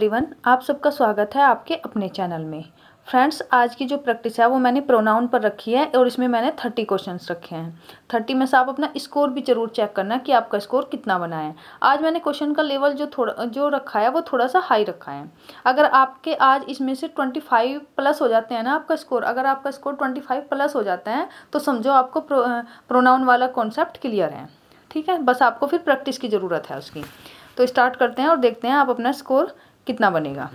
Everyone, आप सबका स्वागत है आपके अपने चैनल में। फ्रेंड्स, आज की जो प्रैक्टिस है वो मैंने प्रोनाउन पर रखी है और इसमें मैंने 30 क्वेश्चंस रखे हैं। 30 में से आप अपना स्कोर भी जरूर चेक करना कि आपका स्कोर कितना बना है। आज मैंने क्वेश्चन का लेवल जो रखा है वो थोड़ा सा हाई रखा है। अगर आपके आज इसमें से 25 प्लस हो जाते हैं ना आपका स्कोर, अगर आपका स्कोर 25 प्लस हो जाता है तो समझो आपको प्रोनाउन वाला कॉन्सेप्ट क्लियर है। ठीक है, बस आपको फिर प्रैक्टिस की ज़रूरत है उसकी। तो स्टार्ट करते हैं और देखते हैं आप अपना स्कोर कितना बनेगा।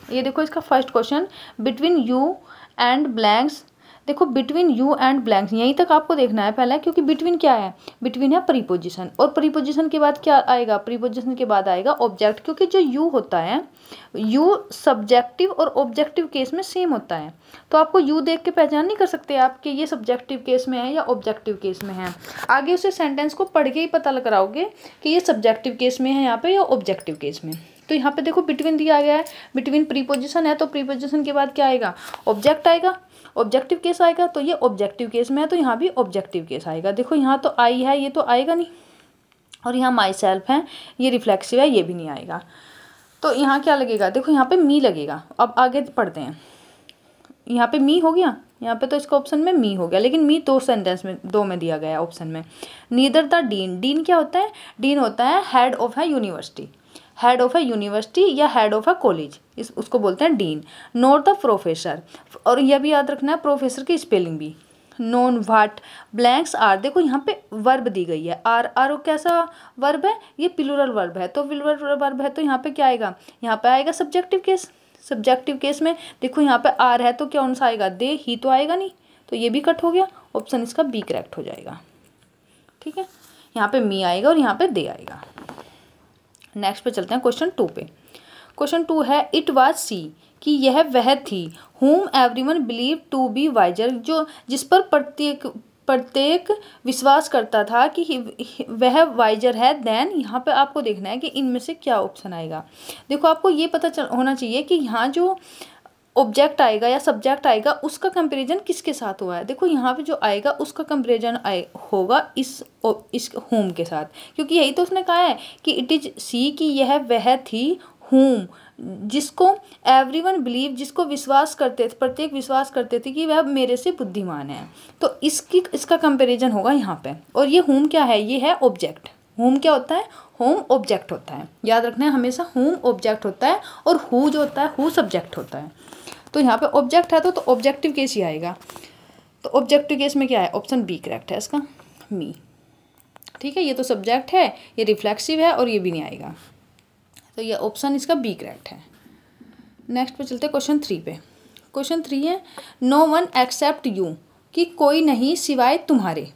ये देखो, इसका first question, between you and blanks. देखो, बिटवीन यू एंड ब्लैंक्स यहीं तक आपको देखना है पहले, क्योंकि बिटवीन क्या है, बिटवीन है प्रीपोजिशन, और प्रीपोजिशन के बाद क्या आएगा, प्रीपोजिशन के बाद आएगा ऑब्जेक्ट। क्योंकि जो यू होता है, यू सब्जेक्टिव और ऑब्जेक्टिव केस में सेम होता है, तो आपको यू देख के पहचान नहीं कर सकते आप कि ये सब्जेक्टिव केस में है या ऑब्जेक्टिव केस में है। आगे उसे सेंटेंस को पढ़ के ही पता लग कराओगे कि ये सब्जेक्टिव केस में है यहाँ पे या ऑब्जेक्टिव केस में। तो यहाँ पे देखो बिटवीन दिया गया है, बिटवीन प्रीपोजिशन है तो प्रीपोजिशन के बाद क्या आएगा, ऑब्जेक्ट आएगा, ऑब्जेक्टिव केस आएगा, तो ये ऑब्जेक्टिव केस में है तो यहाँ भी ऑब्जेक्टिव केस आएगा। देखो यहाँ तो आई है, ये तो आएगा नहीं, और यहाँ माई सेल्फ है, ये रिफ्लेक्सिव है, ये भी नहीं आएगा। तो यहाँ क्या लगेगा, देखो यहाँ पे मी लगेगा। अब आगे पढ़ते हैं, यहाँ पे मी हो गया, यहाँ पे तो इसका ऑप्शन में मी हो गया, लेकिन मी दो सेंटेंस में, दो में दिया गया है ऑप्शन में। नीदर द डीन, डीन क्या होता है, डीन होता है हेड ऑफ है university, head of A university या हेड ऑफ ए कॉलेज, उसको बोलते हैं डीन। नॉट द प्रोफेसर, और यह भी याद रखना है प्रोफेसर की स्पेलिंग भी। नॉन व्हाट ब्लैंक्स आर, देखो यहाँ पे वर्ब दी गई है, आर, आर कैसा वर्ब है, ये प्लूरल वर्ब है, तो प्लूरल वर्ब है तो यहाँ पे क्या आएगा, यहाँ पे आएगा सब्जेक्टिव केस। सब्जेक्टिव केस में देखो यहाँ पे आर है तो कौन सा आएगा, दे, ही तो आएगा नहीं, तो ये भी कट हो गया, ऑप्शन इसका बी करेक्ट हो जाएगा। ठीक है, यहाँ पे मी आएगा और यहाँ पे दे आएगा। नेक्स्ट पे चलते हैं क्वेश्चन 2 पे। क्वेश्चन 2 है, इट वाज सी, कि यह वह थी, whom everyone believed to be wiser, जो जिस पर प्रत्येक विश्वास करता था कि वह वाइजर है, देन यहाँ पे आपको देखना है कि इनमें से क्या ऑप्शन आएगा। देखो आपको ये पता होना चाहिए कि यहाँ जो ऑब्जेक्ट आएगा या सब्जेक्ट आएगा उसका कंपैरिजन किसके साथ हुआ है। देखो यहाँ पे जो आएगा उसका कंपैरिजन होगा इस होम के साथ, क्योंकि यही तो उसने कहा है कि इट इज सी, कि यह वह थी, होम जिसको एवरीवन बिलीव, जिसको विश्वास करते थे, प्रत्येक विश्वास करते थे कि वह मेरे से बुद्धिमान है, तो इसका कंपैरिजन होगा यहाँ पे। और ये होम क्या है, ये है ऑब्जेक्ट। होम क्या होता है, होम ऑब्जेक्ट होता है, याद रखना है हमेशा, होम ऑब्जेक्ट होता है और हु जो होता है, हु सब्जेक्ट होता है। तो यहाँ पे ऑब्जेक्ट है तो ऑब्जेक्टिव केस ही आएगा, तो ऑब्जेक्टिव केस में क्या है, ऑप्शन बी करेक्ट है इसका, मी। ठीक है, ये तो सब्जेक्ट है, ये रिफ्लेक्सिव है और ये भी नहीं आएगा, तो ये ऑप्शन इसका बी करेक्ट है। नेक्स्ट पे चलते हैं क्वेश्चन 3 पे। क्वेश्चन 3 है, नो वन एक्सेप्ट यू, कि कोई नहीं सिवाय तुम्हारे,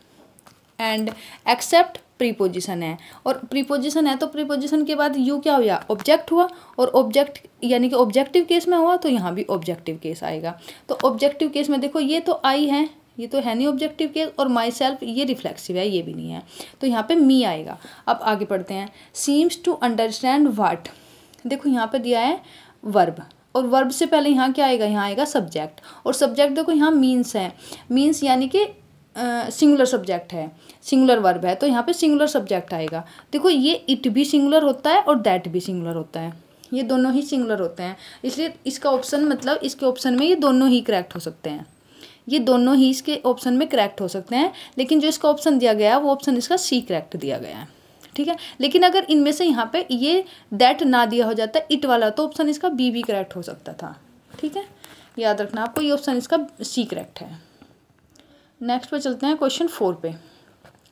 एंड एक्सेप्ट प्रीपोजिशन है, और प्रीपोजिशन है तो प्रीपोजिशन के बाद यू क्या हुआ, ऑब्जेक्ट हुआ, और ऑब्जेक्ट यानी कि ऑब्जेक्टिव केस में हुआ तो यहाँ भी ऑब्जेक्टिव केस आएगा। तो ऑब्जेक्टिव केस में देखो ये तो आई है, ये तो है नहीं ऑब्जेक्टिव केस, और माई सेल्फ ये रिफ्लेक्सिव है, ये भी नहीं है, तो यहाँ पे मी आएगा। अब आगे पढ़ते हैं, सीम्स टू अंडरस्टैंड व्हाट, देखो यहाँ पे दिया है वर्ब, और वर्ब से पहले यहाँ क्या आएगा, यहाँ आएगा सब्जेक्ट, और सब्जेक्ट देखो यहाँ मीन्स है, मीन्स यानी कि सिंगुलर सब्जेक्ट है, सिंगुलर वर्ब है, तो यहाँ पे सिंगुलर सब्जेक्ट आएगा। देखो ये इट भी सिंगुलर होता है और दैट भी सिंगुलर होता है, ये दोनों ही सिंगुलर होते हैं, इसलिए इसका ऑप्शन मतलब इसके ऑप्शन में ये दोनों ही करेक्ट हो सकते हैं, ये दोनों ही इसके ऑप्शन में करेक्ट हो सकते हैं, लेकिन जो इसका ऑप्शन दिया गया है वो ऑप्शन इसका सी करेक्ट दिया गया है। ठीक है, लेकिन अगर इनमें से यहाँ पे ये दैट ना दिया हो जाता इट वाला, तो ऑप्शन इसका बी भी करेक्ट हो सकता था। ठीक है, याद रखना आपको, ये ऑप्शन इसका सी करेक्ट है। नेक्स्ट पे चलते हैं क्वेश्चन 4 पे।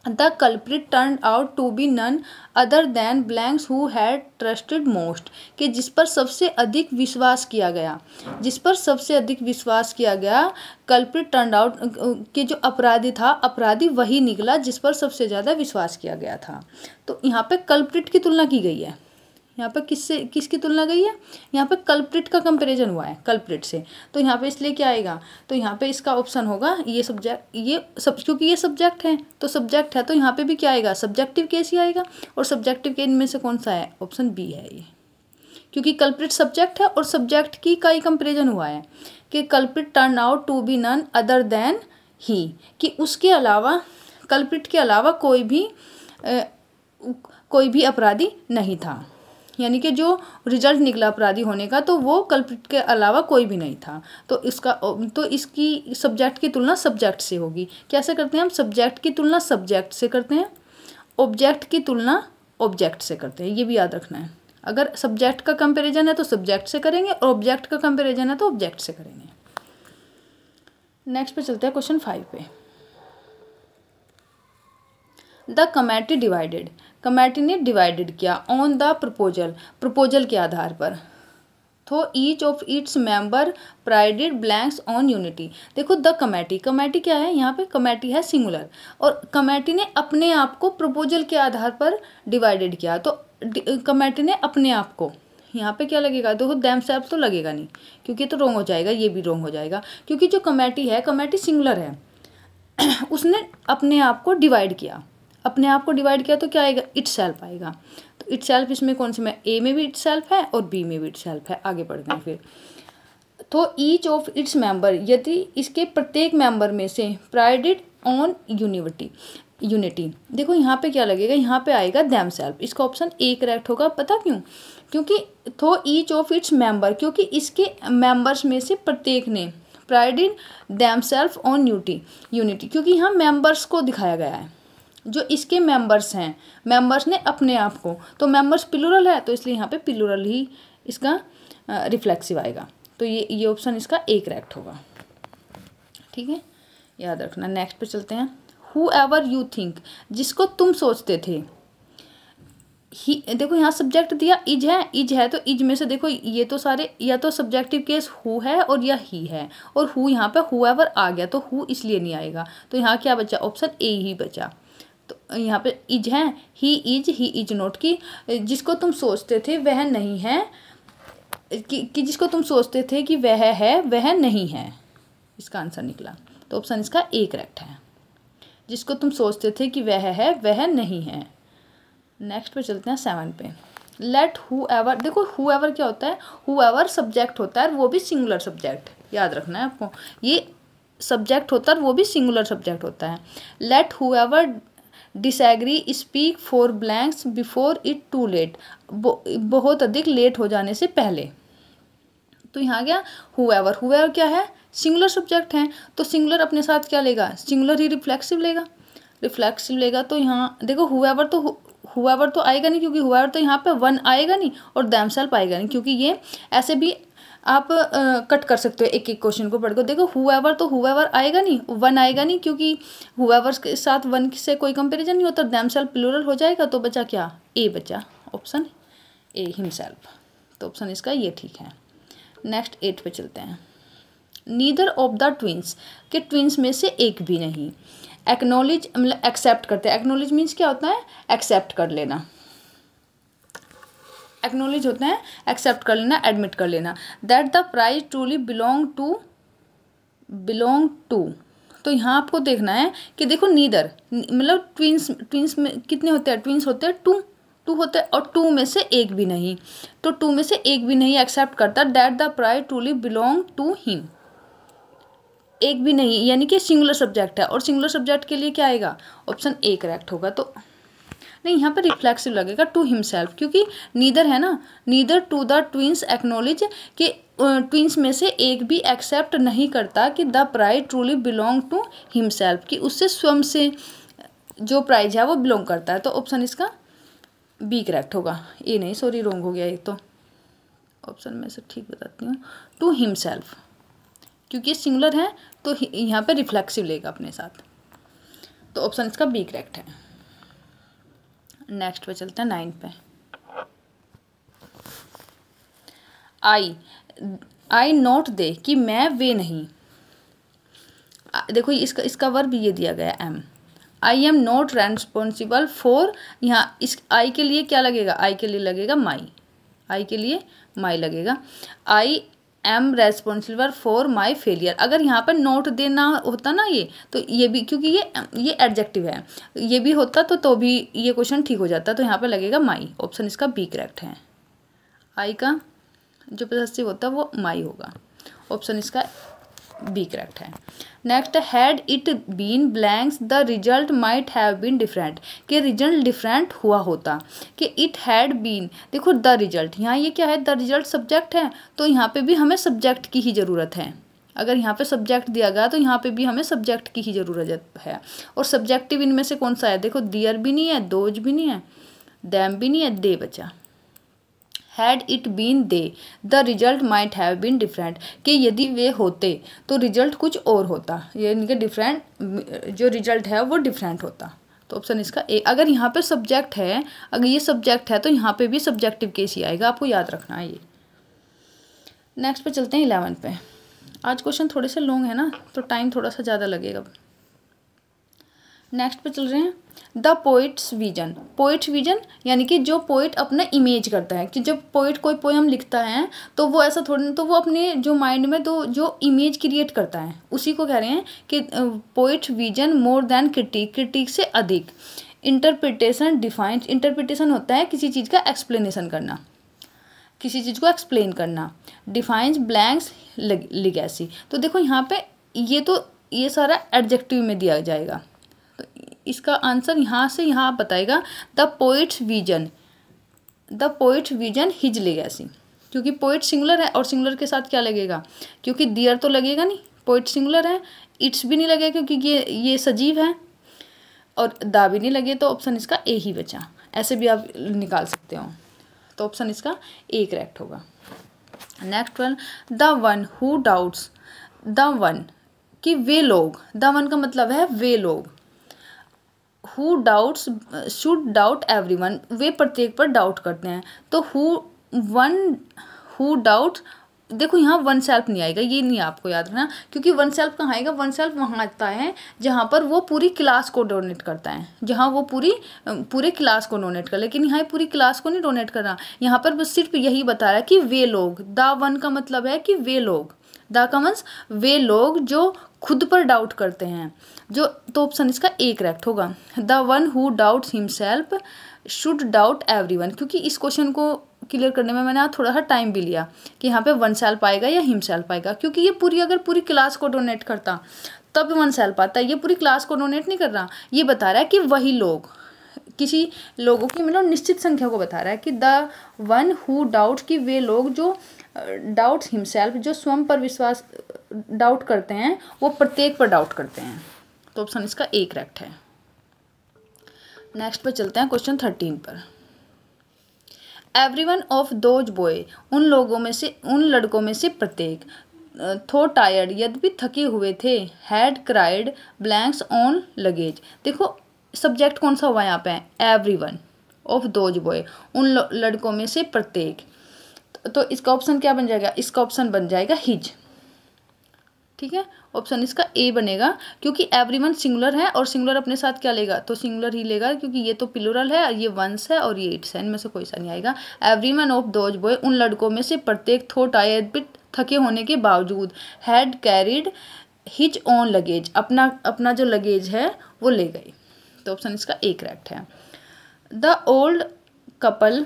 The culprit turn out to be none other than blanks who had trusted most, कि जिस पर सबसे अधिक विश्वास किया गया, जिस पर सबसे अधिक विश्वास किया गया, कल्प्रिट टर्न आउट कि जो अपराधी था, अपराधी वही निकला जिस पर सबसे ज़्यादा विश्वास किया गया था। तो यहाँ पे कल्प्रिट की तुलना की गई है, यहाँ पे किसकी तुलना गई है, यहाँ पे कल्प्रिट का कंपैरिजन हुआ है कल्प्रिट से, तो यहाँ पे इसलिए क्या आएगा, तो यहाँ पे इसका ऑप्शन होगा ये सब्जेक्ट, ये सब, क्योंकि ये सब्जेक्ट है तो सब्जेक्ट है तो यहाँ पे भी क्या आएगा, सब्जेक्टिव केस ही आएगा, और सब्जेक्टिव केस में से कौन सा है, ऑप्शन बी है ये, क्योंकि कल्प्रिट सब्जेक्ट है और सब्जेक्ट की का ही कंपेरिजन हुआ है कि culprit turn out to be none other than he, कि उसके अलावा, कल्प्रिट के अलावा कोई भी अपराधी नहीं था। यानी कि जो रिजल्ट निकला अपराधी होने का तो वो कल्प्रिट के अलावा कोई भी नहीं था। तो इसकी सब्जेक्ट की तुलना सब्जेक्ट से होगी। कैसे करते हैं हम? सब्जेक्ट की तुलना सब्जेक्ट से करते हैं, ऑब्जेक्ट की तुलना ऑब्जेक्ट से करते हैं। ये भी याद रखना है। अगर सब्जेक्ट का कंपैरिजन है तो सब्जेक्ट से करेंगे और ऑब्जेक्ट का कंपैरिजन है तो ऑब्जेक्ट से करेंगे। नेक्स्ट पे चलते हैं क्वेश्चन 5 पे। द कमेटी डिवाइडेड, कमेटी ने डिवाइडेड किया ऑन द प्रपोजल, प्रपोजल के आधार पर। तो each of its member प्राइडेड blanks on unity. देखो द कमेटी, कमेटी क्या है? यहाँ पे कमेटी है सिंगुलर, और कमेटी ने अपने आप को प्रपोजल के आधार पर डिवाइडेड किया। तो कमेटी ने अपने आप को, यहाँ पे क्या लगेगा? देखो देमसेल्फ तो लगेगा नहीं, क्योंकि तो रोंग हो जाएगा, ये भी रोंग हो जाएगा, क्योंकि जो कमेटी है, कमेटी सिंगुलर है, उसने अपने आप को डिवाइड किया। अपने आप को डिवाइड किया तो क्या आएगा? इटसेल्फ आएगा। तो इटसेल्फ इसमें कौन से में? ए में भी इटसेल्फ है और बी में भी इटसेल्फ है। आगे बढ़ते हैं फिर। तो ईच ऑफ इट्स मेंबर, यदि इसके प्रत्येक मेंबर में से प्राइडेड ऑन यूनिटी। देखो यहाँ पे क्या लगेगा? यहाँ पे आएगा देमसेल्फ। इसका ऑप्शन ए करेक्ट होगा। पता क्यों? क्योंकि तो ईच ऑफ इट्स मेंबर, क्योंकि इसके मेंबर्स में से प्रत्येक ने प्राइडेड देमसेल्फ ऑन यूनिटी, क्योंकि यहाँ मेंबर्स को दिखाया गया है, जो इसके मेंबर्स हैं, मेंबर्स ने अपने आप को, तो मेंबर्स प्लूरल है तो इसलिए यहाँ पे प्लूरल ही इसका रिफ्लेक्सिव आएगा। तो ये ऑप्शन इसका ए करेक्ट होगा। ठीक है, याद रखना। नेक्स्ट पे चलते हैं। हु एवर यू थिंक, जिसको तुम सोचते थे। ही, देखो यहाँ सब्जेक्ट दिया इज है तो इज में से देखो ये तो सारे या तो सब्जेक्टिव केस हु है और या ही है, और हु यहाँ पे हु एवर आ गया तो हु इसलिए नहीं आएगा। तो यहाँ क्या बचा? ऑप्शन ए ही बचा। तो यहाँ पे इज है, ही इज नॉट, की जिसको तुम सोचते थे वह नहीं है, कि जिसको तुम सोचते थे कि वह है वह नहीं है, इसका आंसर निकला। तो ऑप्शन इसका ए करेक्ट है। जिसको तुम सोचते थे कि वह है वह नहीं है। नेक्स्ट पे चलते हैं 7 पे। लेट हु एवर, देखो हु एवर क्या होता है? हु एवर सब्जेक्ट होता है, वो भी सिंगुलर सब्जेक्ट, याद रखना है आपको। ये सब्जेक्ट होता है वो भी सिंगुलर सब्जेक्ट होता है। Let whoever disagree speak for blanks before it too late, बहुत अधिक लेट हो जाने से पहले। तो यहाँ गया हुएवर क्या है? सिंगुलर सब्जेक्ट है, तो सिंगुलर अपने साथ क्या लेगा? सिंगुलर ही रिफ्लेक्सिव लेगा। तो यहाँ देखो हुएवर तो आएगा नहीं, क्योंकि हुएवर तो यहाँ पे वन आएगा नहीं और देमसेल्फ आएगा नहीं, क्योंकि ये ऐसे भी आप कट कर सकते हो एक एक क्वेश्चन को पढ़ कर। देखो हुएवर आएगा नहीं, वन आएगा नहीं, क्योंकि हुएवर के साथ वन से कोई कंपैरिजन नहीं होता, देमसेल्फ प्लूरल हो जाएगा। तो बचा क्या? ए बचा, ऑप्शन ए हिमसेल्फ। तो ऑप्शन इसका ये ठीक है। नेक्स्ट 8 पे चलते हैं। नीदर ऑफ द ट्विंस, के ट्विंस में से एक भी नहीं। एक्नॉलेज मतलब एक्सेप्ट करते हैं। एक्नॉलेज मीन्स क्या होता है? एक्सेप्ट कर लेना। एक्नॉलेज होता है एक्सेप्ट कर लेना, एडमिट कर लेना। That the prize truly belong to. तो यहाँ आपको देखना है कि देखो नीदर मतलब ट्विंस में कितने होते हैं? ट्विंस होते हैं टू होते हैं, और टू में से एक भी नहीं। तो टू में से एक भी नहीं एक्सेप्ट करता। That the prize truly belong to him, एक भी नहीं, यानी कि सिंगुलर सब्जेक्ट है, और सिंगुलर सब्जेक्ट के लिए क्या आएगा? ऑप्शन ए करेक्ट होगा। तो नहीं, यहाँ पे रिफ्लेक्सिव लगेगा टू हिमसेल्फ, क्योंकि नीदर है ना। Neither to the twins acknowledge, कि ट्विंस में से एक भी एक्सेप्ट नहीं करता कि the prize truly belong to himself, कि उससे स्वयं से जो प्राइज है वो बिलोंग करता है। तो ऑप्शन इसका बी करेक्ट होगा। ए नहीं, सॉरी रॉन्ग हो गया एक। तो ऑप्शन में से ठीक बताती हूँ, टू हिमसेल्फ, क्योंकि सिंगुलर है तो यहाँ पे रिफ्लेक्सिव लेगा अपने साथ। तो ऑप्शन इसका बी करेक्ट है। नेक्स्ट पे चलते हैं 9 पे। आई नॉट दे, कि मैं वे नहीं। देखो इसका वर्ब ये दिया गया am. I am not responsible for, यहाँ इस आई के लिए क्या लगेगा? आई के लिए लगेगा माई, आई के लिए माई लगेगा। I am responsible for my failure. अगर यहाँ पर नोट देना होता ना ये, तो ये भी, क्योंकि ये एडजेक्टिव है, ये भी होता तो भी ये क्वेश्चन ठीक हो जाता। तो यहाँ पे लगेगा माई। ऑप्शन इसका बी करेक्ट है। आई का जो पॉसेसिव होता है वो माई होगा। ऑप्शन इसका बी करेक्ट है। Next, had it been blanks the result might have been different, कि रिजल्ट डिफरेंट हुआ होता, कि इट हैड बीन, देखो द रिजल्ट, यहाँ ये क्या है, द रिजल्ट सब्जेक्ट है, तो यहाँ पे भी हमें सब्जेक्ट की ही ज़रूरत है। अगर यहाँ पे सब्जेक्ट दिया गया तो यहाँ पे भी हमें सब्जेक्ट की ही ज़रूरत है। और सब्जेक्टिव इनमें से कौन सा है, देखो दियर भी नहीं है, दोज भी नहीं है, दैम भी नहीं है, दे बचा। Had it been they the result might have been different, कि यदि वे होते तो रिजल्ट कुछ और होता, यानी कि डिफरेंट, जो रिजल्ट है वो डिफरेंट होता। तो ऑप्शन इसका ए। अगर यहाँ पे सब्जेक्ट है, अगर ये सब्जेक्ट है तो यहाँ पे भी सब्जेक्टिव केस ही आएगा, आपको याद रखना है ये। नेक्स्ट पे चलते हैं 11 पे। आज क्वेश्चन थोड़े से लॉन्ग है ना, तो टाइम थोड़ा सा ज़्यादा लगेगा। नेक्स्ट पे चल रहे हैं, the poets vision. Poets vision यानी कि जो पोइट अपना इमेज करता है, कि जब पोइट कोई पोएम लिखता है तो वो ऐसा थोड़ी, तो वो अपने जो माइंड में तो जो इमेज क्रिएट करता है उसी को कह रहे हैं कि poets vision more than critic, critic से अधिक। इंटरप्रिटेशन डिफाइंस, इंटरप्रिटेशन होता है किसी चीज़ का एक्सप्लेनेशन करना, किसी चीज़ को एक्सप्लेन करना। डिफाइंस ब्लैंक्स लिगेसी, तो देखो यहाँ पे ये सारा एडजेक्टिव में दिया जाएगा, तो इसका आंसर यहाँ से यहाँ बताएगा the poets vision his legacy, क्योंकि पोइट सिंगुलर है और सिंगुलर के साथ क्या लगेगा, क्योंकि दियर तो लगेगा नहीं, पोइट सिंगुलर है, इट्स भी नहीं लगेगा क्योंकि ये सजीव है, और दा भी नहीं लगे, तो ऑप्शन इसका ए ही बचा। ऐसे भी आप निकाल सकते हो, तो ऑप्शन इसका ए करेक्ट होगा। Next one, the one who doubts, the one कि वे लोग, द वन का मतलब है वे लोग, who doubts should doubt everyone, वे प्रत्येक पर डाउट करते हैं, तो हु डाउट, देखो यहाँ वन सेल्फ नहीं आएगा, ये नहीं आपको याद रखना, क्योंकि वन सेल्फ कहाँ आएगा, वन सेल्फ वहाँ आता है जहाँ पर वो पूरी क्लास को डोनेट करता है, जहाँ वो पूरे क्लास को डोनेट कर, लेकिन यहाँ पूरी क्लास को नहीं डोनेट कर रहा, यहाँ पर बस सिर्फ यही बता रहा है कि वे लोग, द वन का मतलब है कि वे लोग, द का मीन्स वे लोग जो खुद पर डाउट करते हैं, जो, तो ऑप्शन इसका ए करेक्ट होगा। The one who doubts himself should doubt everyone, क्योंकि इस क्वेश्चन को क्लियर करने में मैंने थोड़ा सा टाइम भी लिया कि यहाँ पे वन सेल्फ आएगा या हिमसेल्फ आएगा, क्योंकि ये अगर पूरी क्लास को डोनेट करता तब वन सेल्फ आता है, ये पूरी क्लास को डोनेट नहीं कर रहा, ये बता रहा है कि वही लोग, किसी लोगों की मतलब निश्चित संख्या को बता रहा है कि द वन हु डाउट्स, कि वे लोग जो डाउट्स हिमसेल्फ, जो स्वयं पर विश्वास डाउट करते हैं, वो प्रत्येक पर डाउट करते हैं, तो ऑप्शन इसका ए करेक्ट है। नेक्स्ट पे चलते हैं क्वेश्चन 13 पर। एवरीवन ऑफ दोज बॉय, उन लड़कों में से प्रत्येक, थो टायर्ड, यद्यपि थके हुए थे, had cried blanks on luggage, देखो सब्जेक्ट कौन सा हुआ यहाँ पे, एवरीवन ऑफ दोज बॉय, उन लड़कों में से प्रत्येक, तो इसका ऑप्शन क्या बन जाएगा, इसका ऑप्शन बन जाएगा हिज, ठीक है, ऑप्शन इसका ए बनेगा, क्योंकि एवरीवन सिंगुलर है और सिंगुलर अपने साथ क्या लेगा, तो सिंगुलर ही लेगा, क्योंकि ये तो प्लूरल है, ये वंस है और ये इट्स है, इनमें से कोई सा नहीं आएगा। एवरीवन ऑफ दोज बॉय, उन लड़कों में से प्रत्येक, थो टायर्ड बिट, थके होने के बावजूद, had carried his on luggage, अपना जो लगेज है वो ले गई, तो ऑप्शन इसका ए करेक्ट है। The old couple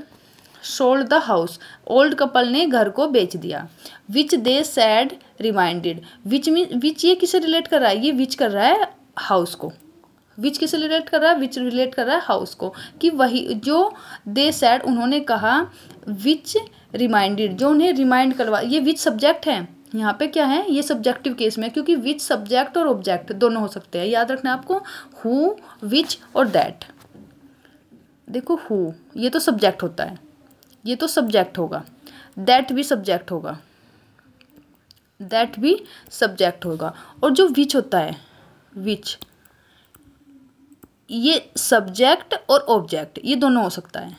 sold the house, old couple ने घर को बेच दिया। विच दे सैड रिमाइंडेड, विच ये किसे रिलेट कर रहा है, ये विच कर रहा है हाउस को, विच किसे रिलेट कर रहा है, विच रिलेट कर रहा है हाउस को, कि वही जो दे सैड उन्होंने कहा, विच रिमाइंडेड जो उन्हें रिमाइंड करवा, ये विच सब्जेक्ट है, यहाँ पे क्या है, ये सब्जेक्टिव केस में, क्योंकि विच सब्जेक्ट और ऑब्जेक्ट दोनों हो सकते हैं, याद रखना आपको, हु, विच और दैट। देखो हु ये तो सब्जेक्ट होता है, ये तो सब्जेक्ट होगा, दैट भी सब्जेक्ट होगा, दैट भी सब्जेक्ट होगा, और जो विच होता है, विच, ये सब्जेक्ट और ऑब्जेक्ट, ये दोनों हो सकता है,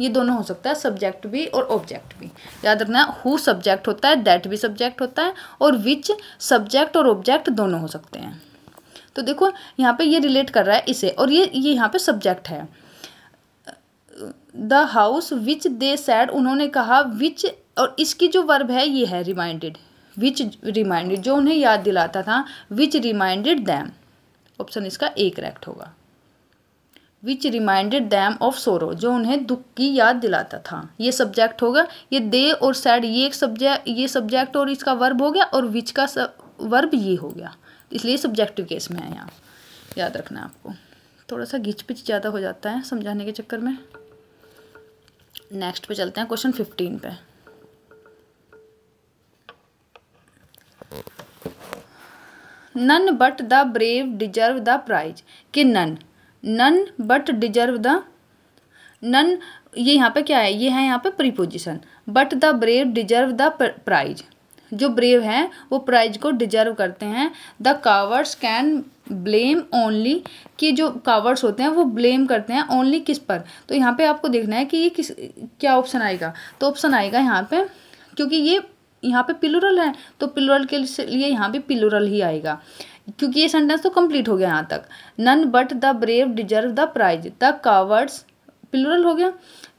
ये दोनों हो सकता है, सब्जेक्ट भी और ऑब्जेक्ट भी, याद रखना, हु सब्जेक्ट होता है, दैट भी सब्जेक्ट होता है, और विच सब्जेक्ट और ऑब्जेक्ट दोनों हो सकते हैं। तो देखो यहाँ पे ये रिलेट कर रहा है इसे, और ये यहाँ पे सब्जेक्ट है। The house which they sad, उन्होंने कहा, विच, और इसकी जो वर्ब है ये है रिमाइंडेड, विच रिमाइंडेड, जो उन्हें याद दिलाता था, विच रिमाइंडेड दैम, ऑप्शन इसका ए करेक्ट होगा। विच रिमाइंडेड दैम ऑफ सोरो, जो उन्हें दुख की याद दिलाता था, ये सब्जेक्ट होगा। ये दे और सैड ये एक सब्जेक्ट, ये सब्जेक्ट और इसका वर्ब हो गया, और विच का वर्ब ये हो गया, इसलिए सब्जेक्टिव केस में है यहाँ, याद रखना है आपको। थोड़ा सा घिच पिच ज़्यादा हो जाता है समझाने के चक्कर में। नेक्स्ट पे चलते हैं क्वेश्चन 15 पे। None but the brave deserve the prize, कि none but deserve the, none ये यहाँ पे क्या है, ये है यहाँ पे preposition, but the brave deserve the prize, जो ब्रेव हैं वो प्राइज को डिजर्व करते हैं। The cowards can blame only, कि जो कावर्ड्स होते हैं वो ब्लेम करते हैं ओनली किस पर, तो यहाँ पे आपको देखना है कि ये किस, क्या ऑप्शन आएगा, तो ऑप्शन आएगा यहाँ पे, क्योंकि ये यहाँ पे प्लूरल है तो प्लूरल के लिए यहाँ पे प्लूरल ही आएगा, क्योंकि ये सेंटेंस तो कंप्लीट हो गया यहाँ तक। None but the brave deserve the prize, the cowards plural हो गया,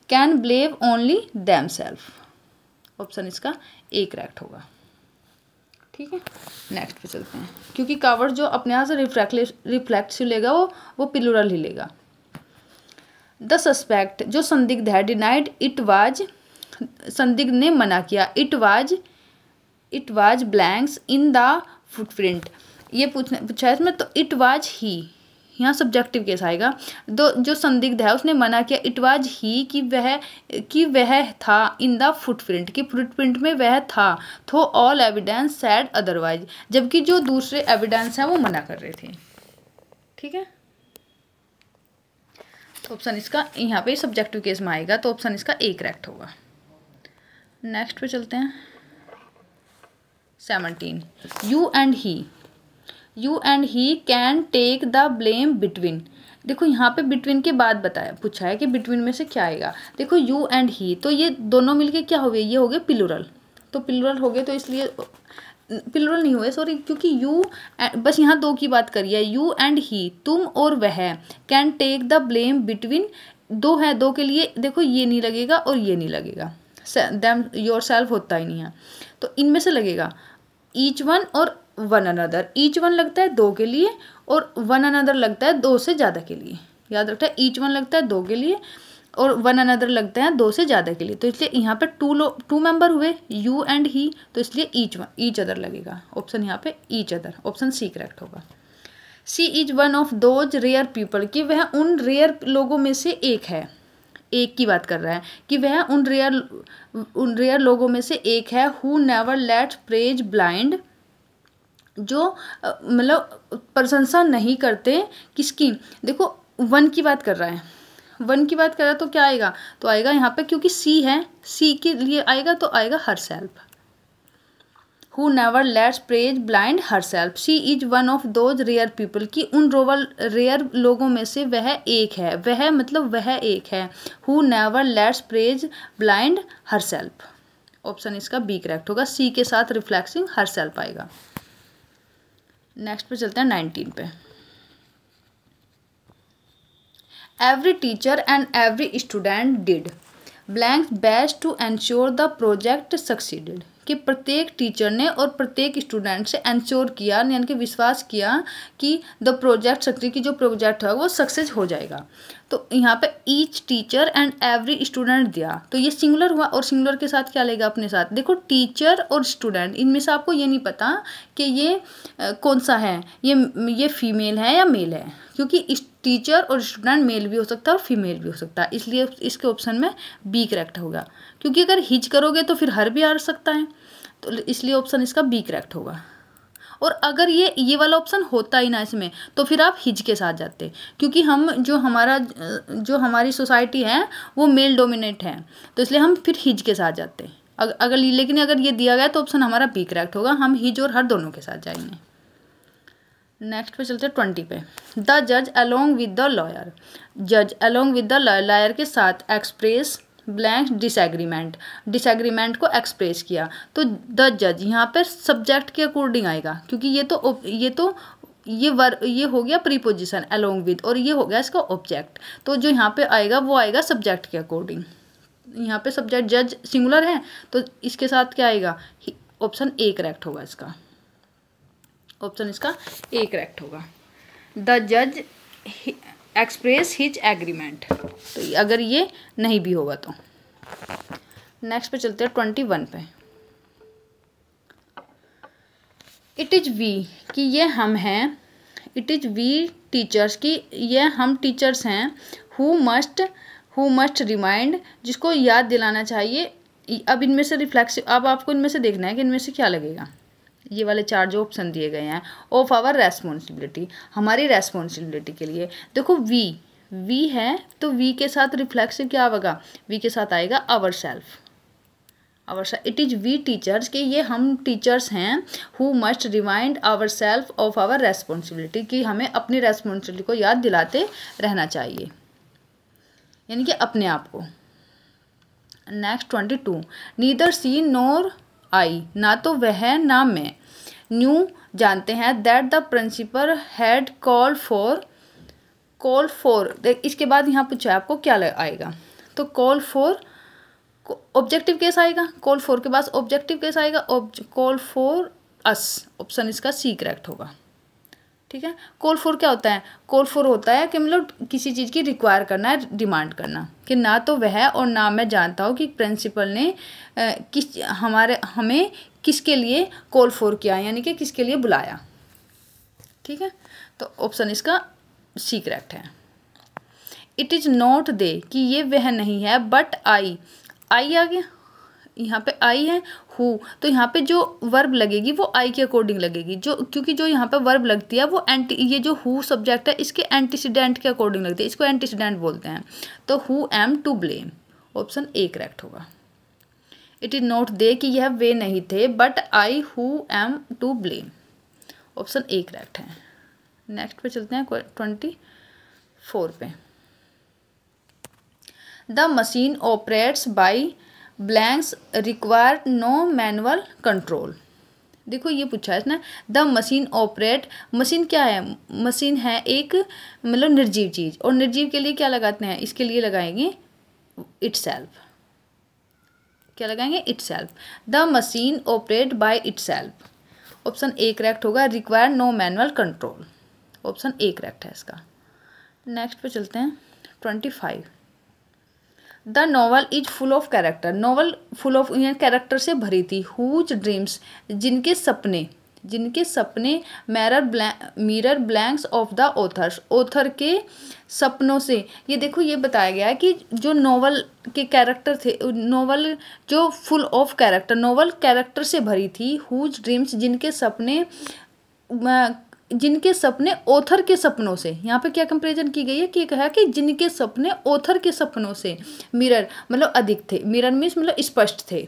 can blame only themselves, option इसका ए करेक्ट होगा। ठीक है, नेक्स्ट पे चलते हैं, क्योंकि कावर्ड जो अपने यहाँ से रिफ्लेक्सिव लेगा वो प्लूरल ही लेगा। द सस्पेक्ट, जो संदिग्ध है, डिनाइड इट वाज, संदिग्ध ने मना किया, it was blanks in the footprint, ये पूछा है इसमें, तो इट वाज ही, यहाँ सब्जेक्टिव केस आएगा। जो संदिग्ध है उसने मना किया, इट वाज ही, कि वह था, इन द फुटप्रिंट, कि फुटप्रिंट में वह था, तो ऑल एविडेंस सैड अदरवाइज, जबकि जो दूसरे एविडेंस हैं वो मना कर रहे थे। ठीक है, तो ऑप्शन इसका यहाँ पे सब्जेक्टिव केस में आएगा, तो ऑप्शन इसका ए करेक्ट होगा। नेक्स्ट पे चलते हैं 17, you and he can take the blame between, देखो यहाँ पे बिटवीन के बाद पूछा है कि बिटवीन में से क्या आएगा। देखो यू एंड ही, तो ये दोनों मिलके क्या हो गए, ये हो गए प्लूरल, तो प्लूरल हो गए, तो इसलिए प्लूरल नहीं हुए सॉरी, क्योंकि यू बस यहाँ दो की बात करिए, यू एंड ही, तुम और वह, can take the blame between, दो है, दो के लिए देखो ये नहीं लगेगा और ये नहीं लगेगा, देम योर सेल्फ होता ही नहीं है, तो इनमें से लगेगा ईच वन और वन अनदर। ईच वन लगता है दो के लिए और वन अनदर लगता है दो से ज़्यादा के लिए, याद रखना है, ईच वन लगता है दो के लिए और वन अनदर लगता है दो से ज़्यादा के लिए, तो इसलिए यहाँ पे टू मेंबर हुए यू एंड ही, तो इसलिए ईच अदर लगेगा, ऑप्शन यहाँ पे each other, option C correct होगा। C is one of those rare people, कि वह उन रेयर लोगों में से एक है, एक की बात कर रहा है, कि वह उन रेयर लोगों में से एक है, who never lets praise blind, जो मतलब प्रशंसा नहीं करते किसकी, देखो वन की बात कर रहा है, वन की बात कर रहा है, तो क्या आएगा, तो आएगा यहाँ पे, क्योंकि सी है, सी के लिए आएगा तो आएगा herself, who never lets praise blind herself. She is one of those rare people, की उन रेयर लोगों में से वह एक है, वह मतलब वह एक है, who never lets praise blind her self, option इसका बी करेक्ट होगा, सी के साथ रिफ्लेक्सिंग हर सेल्फ आएगा। नेक्स्ट पे चलते हैं 19 पे। Every teacher and every student did blank best to ensure the project succeeded, कि प्रत्येक टीचर ने और प्रत्येक स्टूडेंट से एंश्योर किया, यानी कि विश्वास किया कि द प्रोजेक्ट सक्सेस, की जो प्रोजेक्ट है वो सक्सेस हो जाएगा। तो यहाँ पे each teacher and every student दिया, तो ये सिंगुलर हुआ, और सिंगुलर के साथ क्या लेगा अपने साथ, देखो टीचर और स्टूडेंट, इनमें से आपको ये नहीं पता कि ये कौन सा है, ये फीमेल है या मेल है, क्योंकि इस टीचर और स्टूडेंट मेल भी हो सकता है और फीमेल भी हो सकता है, इसलिए इसके ऑप्शन में बी करेक्ट होगा, क्योंकि अगर हिज करोगे तो फिर हर भी आ सकता है, तो इसलिए ऑप्शन इसका बी करेक्ट होगा। और अगर ये वाला ऑप्शन होता ही ना इसमें, तो फिर आप हिज के साथ जाते, क्योंकि हम जो हमारी सोसाइटी है वो मेल डोमिनेट है, तो इसलिए हम फिर हिज के साथ जाते लेकिन अगर ये दिया गया तो ऑप्शन हमारा बी करेक्ट होगा, हम हिज और हर दोनों के साथ जाएंगे। नेक्स्ट पे चलते हैं 20 पे। द जज अलोंग विद द लॉयर, जज अलोंग विद द लॉयर के साथ एक्सप्रेस ब्लैंक डिसएग्रीमेंट को एक्सप्रेस किया, तो द जज यहाँ पर सब्जेक्ट के अकॉर्डिंग आएगा, क्योंकि ये हो गया प्रीपोजिशन अलोंग विद, और ये हो गया इसका ऑब्जेक्ट, तो जो यहाँ पे आएगा वो आएगा सब्जेक्ट के अकॉर्डिंग। यहाँ पे सब्जेक्ट जज सिंगुलर है, तो इसके साथ क्या आएगा, ऑप्शन ए करेक्ट होगा इसका, ऑप्शन इसका ए करेक्ट होगा। द जज एक्सप्रेस हिज एग्रीमेंट, तो अगर ये नहीं भी होगा तो। नेक्स्ट पे चलते हैं 21 पे। इट इज़ वी कि ये हम हैं, इट इज़ वी टीचर्स कि ये हम टीचर्स हैं, हु मस्ट रिमाइंड जिसको याद दिलाना चाहिए। अब इनमें से रिफ्लेक्सिव, अब आपको इनमें से देखना है कि इनमें से क्या लगेगा। ये वाले 4 जो ऑप्शन दिए गए हैं, ऑफ आवर रेस्पॉन्सिबिलिटी, हमारी रेस्पॉन्सिबिलिटी के लिए। देखो वी है तो वी के साथ रिफ्लेक्सिव क्या होगा, वी के साथ आएगा ourself. It is we teachers कि ये हम टीचर्स हैं, who must remind ourself of our responsibility कि हमें अपनी रेस्पॉन्सिबिलिटी को याद दिलाते रहना चाहिए, यानी कि अपने आप को। नेक्स्ट 22, नीदर सी नोर आई, ना तो वह ना मैं, न्यू जानते हैं, that the principal had call for देख इसके बाद यहाँ पूछा है आपको क्या आएगा, तो कॉल फॉर ऑब्जेक्टिव केस आएगा, कॉल फॉर के पास ऑब्जेक्टिव केस आएगा, कॉल फॉर अस, ऑप्शन इसका सी करेक्ट होगा। ठीक है, कॉल फॉर क्या होता है, कॉल फॉर होता है कि मतलब किसी चीज़ की रिक्वायर करना है, डिमांड करना, कि ना तो वह और ना मैं जानता हूँ कि प्रिंसिपल ने हमें किसके लिए कॉल फॉर किया, यानी कि किसके लिए बुलाया। ठीक है, तो ऑप्शन इसका सी करेक्ट है। इट इज़ नॉट दे कि ये वह नहीं है, बट आई आ गया, यहाँ पे आई है, हु, तो यहाँ पे जो वर्ब लगेगी वो आई के अकॉर्डिंग लगेगी, जो क्योंकि जो यहाँ पे वर्ब लगती है वो ये जो हु सब्जेक्ट है इसके एंटीसीडेंट के अकॉर्डिंग लगती है, इसको एंटीसीडेंट बोलते हैं। तो who am to blame, option A correct होगा। इट इज नॉट दे कि यह वे नहीं थे, but I who am to blame, option A correct है। नेक्स्ट पे चलते हैं 24 पे। The machine operates by blanks require no manual control. देखो ये पूछा है इसने, द मशीन ऑपरेट, मशीन क्या है, मशीन है एक मतलब निर्जीव चीज़, और निर्जीव के लिए क्या लगाते हैं, इसके लिए लगाएंगे इटसेल्फ, क्या लगाएंगे itself. The machine operate by itself, option A correct होगा। Require no manual control, option A correct है इसका। नेक्स्ट पे चलते हैं 25। The novel is full of character, novel full of character से भरी थी। हुज ड्रीम्स, जिनके सपने mirror blanks of the authors, author के सपनों से। ये देखो ये बताया गया है कि जो नॉवल के कैरेक्टर थे, नॉवल जो full of character, novel character से भरी थी। हुज ड्रीम्स, जिनके सपने ऑथर के सपनों से। यहाँ पे क्या कंपैरिजन की गई है कि कहा कि जिनके सपने ऑथर के सपनों से मिरर मतलब अधिक थे, मिरर मीन्स मतलब स्पष्ट थे।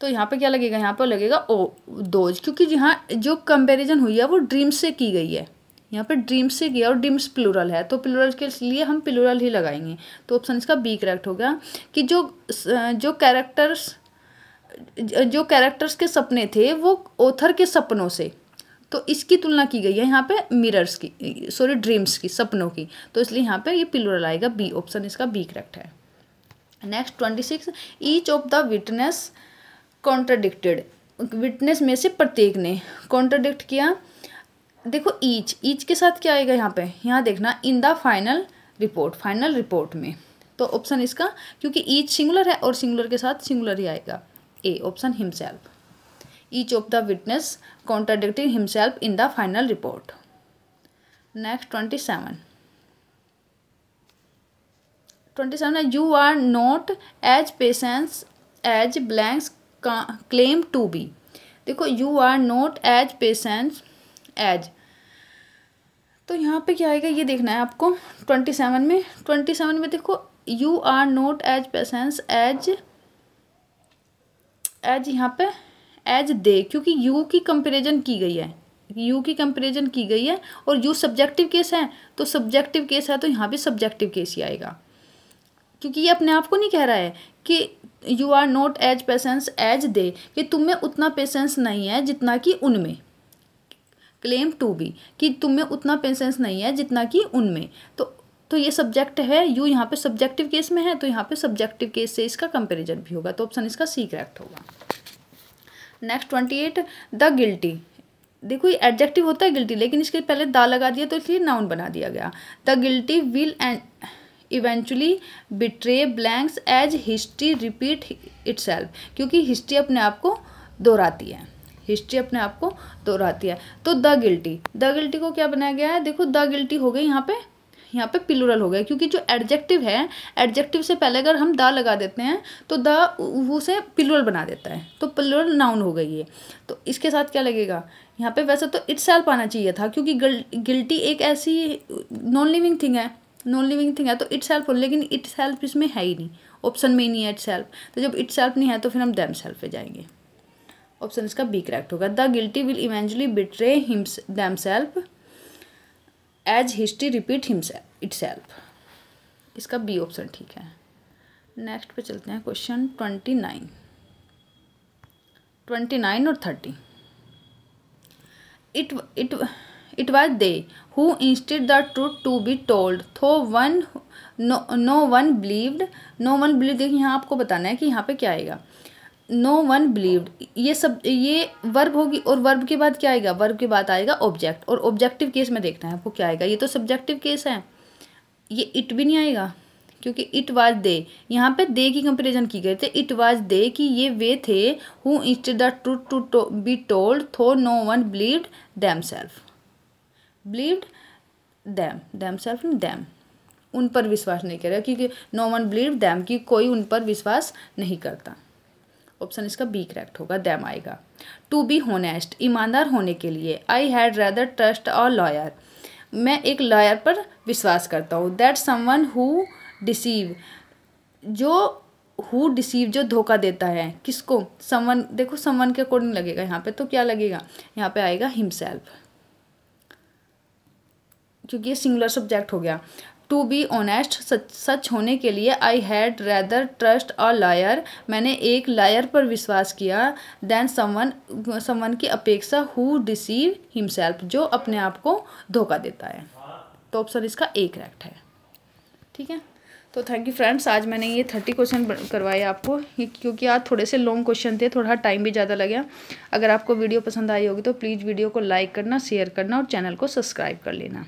तो यहाँ पे क्या लगेगा, यहाँ पे लगेगा दोज, क्योंकि यहाँ जो कंपैरिजन हुई है वो ड्रीम्स से की गई है, यहाँ पे ड्रीम्स से किया और ड्रीम्स प्लूरल है, तो प्लूरल के लिए हम प्लूरल ही लगाएंगे। तो ऑप्शन इसका बी करेक्ट हो गया कि जो कैरेक्टर्स के सपने थे वो ऑथर के सपनों से, तो इसकी तुलना की गई है यहाँ पे मिरर्स की, सॉरी ड्रीम्स की, सपनों की, तो इसलिए यहाँ पे ये प्लूरल आएगा, बी, ऑप्शन इसका बी करेक्ट है। Next 26। Each of the witness contradicted, witness में से प्रत्येक ने कॉन्ट्राडिक्ट किया। देखो ईच के साथ क्या आएगा यहाँ पे, यहाँ देखना इन द फाइनल रिपोर्ट में, तो ऑप्शन इसका, क्योंकि ईच सिंगुलर है और सिंगुलर के साथ सिंगुलर ही आएगा, A, option himself. Each of the witness contradicting himself in the final report. Next 27 है you are not as patient as blanks claim to be। देखो you are not as patient as, तो यहाँ पे क्या आएगा ये देखना है आपको 27 में देखो you are not as patient as यहाँ पे एज दे, क्योंकि यू की कंपैरिजन की गई है, और यू सब्जेक्टिव केस है, तो सब्जेक्टिव केस है तो यहाँ पे सब्जेक्टिव केस ही आएगा, क्योंकि ये अपने आप को नहीं कह रहा है कि you are not as patience as they, कि तुम में उतना पेशेंस नहीं है जितना कि उनमें, क्लेम टू बी कि तुम में उतना पेशेंस नहीं है जितना कि उनमें, तो ये सब्जेक्ट है, यू यहाँ पे सब्जेक्टिव केस में है, तो यहाँ पे सब्जेक्टिव केस से इसका कंपैरिजन भी होगा, तो ऑप्शन इसका सी करेक्ट होगा। नेक्स्ट 28। द गिल्टी, देखो ये एडजेक्टिव होता है गिल्टी, लेकिन इसके पहले दा लगा दिया तो इसलिए नाउन बना दिया गया। The guilty will eventually betray blanks as history repeat itself, क्योंकि हिस्ट्री अपने आप को दोहराती है, हिस्ट्री अपने आप को दोहराती है। तो द गिल्टी को क्या बनाया गया है, देखो द गिल्टी हो गई यहाँ पे प्लूरल हो गया, क्योंकि जो एडजेक्टिव है, एडजेक्टिव से पहले अगर हम द लगा देते हैं तो द उसे प्लूरल बना देता है, तो प्लूरल नाउन हो गई है। तो इसके साथ क्या लगेगा यहाँ पे, वैसे तो इटसेल्फ आना चाहिए था, क्योंकि गिल्टी एक ऐसी नॉन लिविंग थिंग है, तो इटसेल्फ हो, लेकिन इटसेल्फ इसमें है ही नहीं, ऑप्शन में ही नहीं है इटसेल्फ। तो जब इटसेल्फ नहीं है तो फिर हम देमसेल्फ पे जाएंगे। ऑप्शन इसका बी करेक्ट होगा। The guilty will eventually betray themselves as history repeat itself. इसका बी ऑप्शन ठीक है। नेक्स्ट पे चलते हैं, क्वेश्चन 29 और 30। It was they who insisted the truth to be told, though no one believed। देखिए यहाँ आपको बताना है कि यहाँ पे क्या आएगा, no one believed, ये वर्ब होगी, और वर्ब के बाद क्या आएगा, वर्ब के बाद आएगा ऑब्जेक्ट, और ऑब्जेक्टिव केस में देखना है आपको क्या आएगा। ये तो सब्जेक्टिव केस है, ये इट भी नहीं आएगा, क्योंकि इट वाज दे, यहाँ पे दे की कंपैरिजन की गई थी। इट वाज दे कि ये वे थे, who instead the truth to be told, though no one believed themselves. Believed themselves them, उन पर विश्वास नहीं करेगा, क्योंकि नो वन बिलीव्ड देम, कि कोई उन पर विश्वास नहीं करता। ऑप्शन इसका बी करेक्ट होगा, देम आएगा। टू बी होनेस्ट, ईमानदार होने के लिए। I had rather trust a lawyer, मैं एक लॉयर पर विश्वास करता हूँ। दैट समवन हु डिसीव, जो धोखा देता है, किसको, समवन, देखो समवन के अकॉर्डिंग लगेगा यहाँ पे, तो क्या लगेगा, यहाँ पे आएगा हिमसेल्फ, क्योंकि ये सिंगुलर सब्जेक्ट हो गया। टू बी ऑनेस्ट, सच होने के लिए। I had rather trust a liar, मैंने एक लायर पर विश्वास किया। देन समवन की अपेक्षा, हु डिसीव हिमसेल्फ, जो अपने आप को धोखा देता है। तो ऑप्शन इसका ए करेक्ट है। ठीक है, तो थैंक यू फ्रेंड्स, आज मैंने ये 30 क्वेश्चन करवाए आपको, क्योंकि आज थोड़े से लॉन्ग क्वेश्चन थे, थोड़ा टाइम भी ज़्यादा लगा। अगर आपको वीडियो पसंद आई होगी तो प्लीज़ वीडियो को लाइक करना, शेयर करना और चैनल को सब्सक्राइब कर लेना।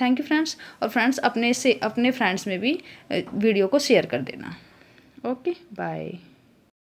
थैंक यू फ्रेंड्स, और फ्रेंड्स अपने फ्रेंड्स में भी वीडियो को शेयर कर देना। Okay, bye.